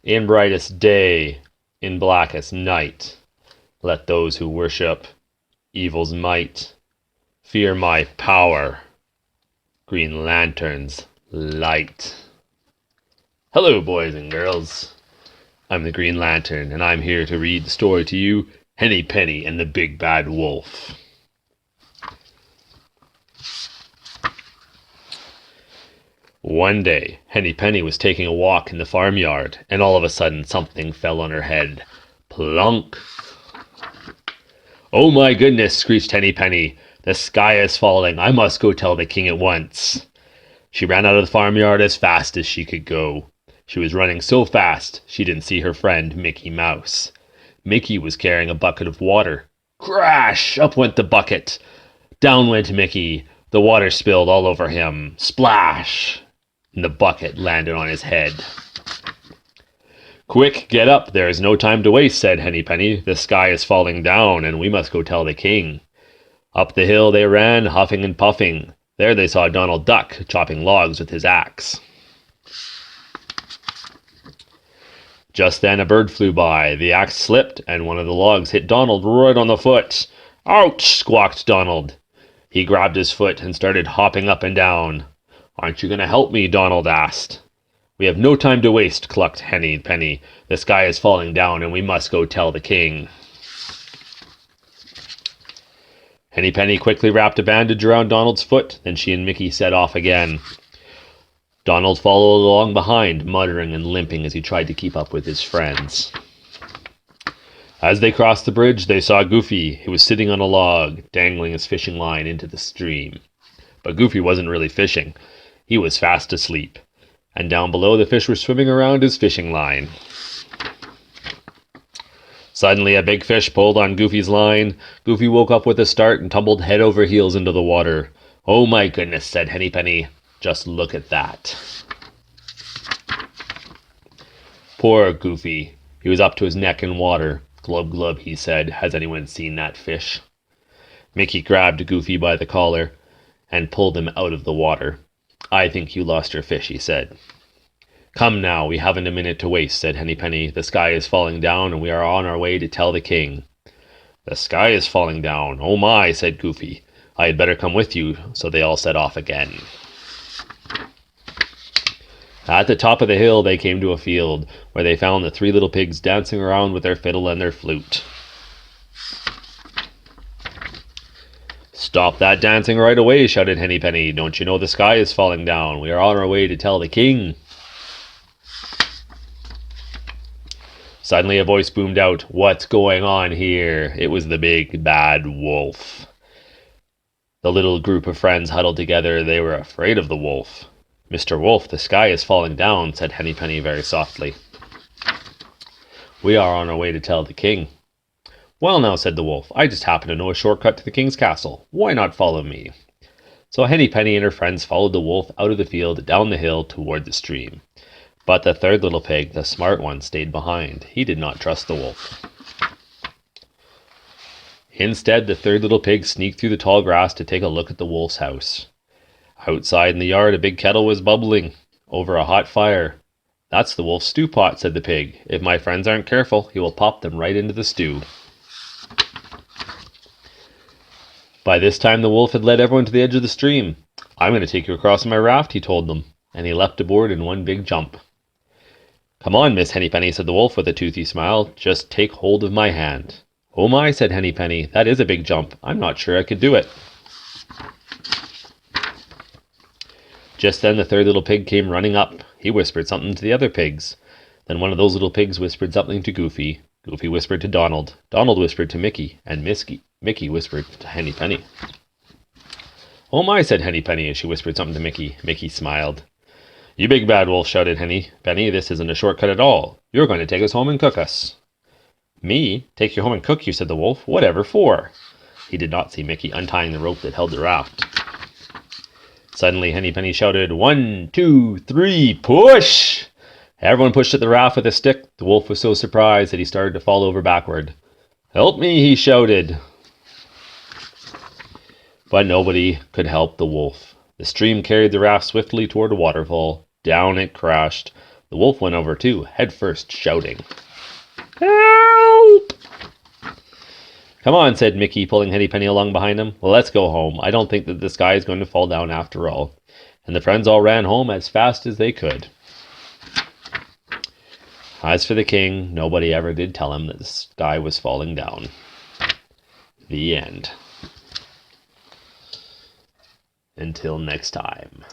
In brightest day, in blackest night, let those who worship evil's might fear my power, Green Lantern's light. Hello, boys and girls. I'm the Green Lantern, and I'm here to read the story to you, Henny Penny and the Big Bad Wolf. One day, Henny Penny was taking a walk in the farmyard, and all of a sudden something fell on her head. Plunk! "Oh my goodness," screeched Henny Penny. "The sky is falling. I must go tell the king at once." She ran out of the farmyard as fast as she could go. She was running so fast she didn't see her friend Mickey Mouse. Mickey was carrying a bucket of water. Crash! Up went the bucket. Down went Mickey. The water spilled all over him. Splash! And the bucket landed on his head. "Quick, get up, there is no time to waste," said Henny Penny. "The sky is falling down, and we must go tell the king." Up the hill they ran, huffing and puffing. There they saw Donald Duck chopping logs with his axe. Just then a bird flew by. The axe slipped, and one of the logs hit Donald right on the foot. "Ouch!" squawked Donald. He grabbed his foot and started hopping up and down. "Aren't you going to help me?" Donald asked. "We have no time to waste," clucked Henny Penny. "The sky is falling down, and we must go tell the king." Henny Penny quickly wrapped a bandage around Donald's foot, then she and Mickey set off again. Donald followed along behind, muttering and limping as he tried to keep up with his friends. As they crossed the bridge, they saw Goofy. He was sitting on a log, dangling his fishing line into the stream. But Goofy wasn't really fishing. He was fast asleep, and down below the fish were swimming around his fishing line. Suddenly a big fish pulled on Goofy's line. Goofy woke up with a start and tumbled head over heels into the water. "Oh my goodness," said Henny Penny. "Just look at that." Poor Goofy. He was up to his neck in water. "Glub glub," he said. "Has anyone seen that fish?" Mickey grabbed Goofy by the collar and pulled him out of the water. "I think you lost your fish," he said. "Come now, we haven't a minute to waste," said Henny Penny. "The sky is falling down, and we are on our way to tell the king." "The sky is falling down. Oh my," said Goofy. "I had better come with you." So they all set off again. At the top of the hill they came to a field, where they found the three little pigs dancing around with their fiddle and their flute. "Stop that dancing right away," shouted Henny Penny. "Don't you know the sky is falling down? We are on our way to tell the king." Suddenly a voice boomed out, "What's going on here?" It was the Big Bad Wolf. The little group of friends huddled together. They were afraid of the wolf. "Mr. Wolf, the sky is falling down," said Henny Penny very softly. "We are on our way to tell the king." "Well now," said the wolf, "I just happen to know a shortcut to the king's castle. Why not follow me?" So Henny Penny and her friends followed the wolf out of the field, down the hill, toward the stream. But the third little pig, the smart one, stayed behind. He did not trust the wolf. Instead, the third little pig sneaked through the tall grass to take a look at the wolf's house. Outside in the yard, a big kettle was bubbling over a hot fire. "That's the wolf's stew pot," said the pig. "If my friends aren't careful, he will pop them right into the stew." By this time the wolf had led everyone to the edge of the stream. "I'm going to take you across on my raft," he told them, and he leapt aboard in one big jump. "Come on, Miss Henny Penny," said the wolf with a toothy smile. "Just take hold of my hand." "Oh my," said Henny Penny, "that is a big jump. I'm not sure I could do it." Just then the third little pig came running up. He whispered something to the other pigs. Then one of those little pigs whispered something to Goofy. Goofy whispered to Donald. Donald whispered to Mickey, and Mickey whispered to Henny Penny. "Oh my," said Henny Penny as she whispered something to Mickey. Mickey smiled. "You big bad wolf," shouted Henny Penny, "this isn't a shortcut at all. You're going to take us home and cook us." "Me? Take you home and cook you?" said the wolf. "Whatever for?" He did not see Mickey untying the rope that held the raft. Suddenly Henny Penny shouted, "1, 2, 3, push!" Everyone pushed at the raft with a stick. The wolf was so surprised that he started to fall over backward. "Help me," he shouted. But nobody could help the wolf. The stream carried the raft swiftly toward a waterfall. Down it crashed. The wolf went over too, head first, shouting, "Help!" "Come on," said Mickey, pulling Henny Penny along behind him. "Well, let's go home. I don't think that the sky is going to fall down after all." And the friends all ran home as fast as they could. As for the king, nobody ever did tell him that the sky was falling down. The end. Until next time.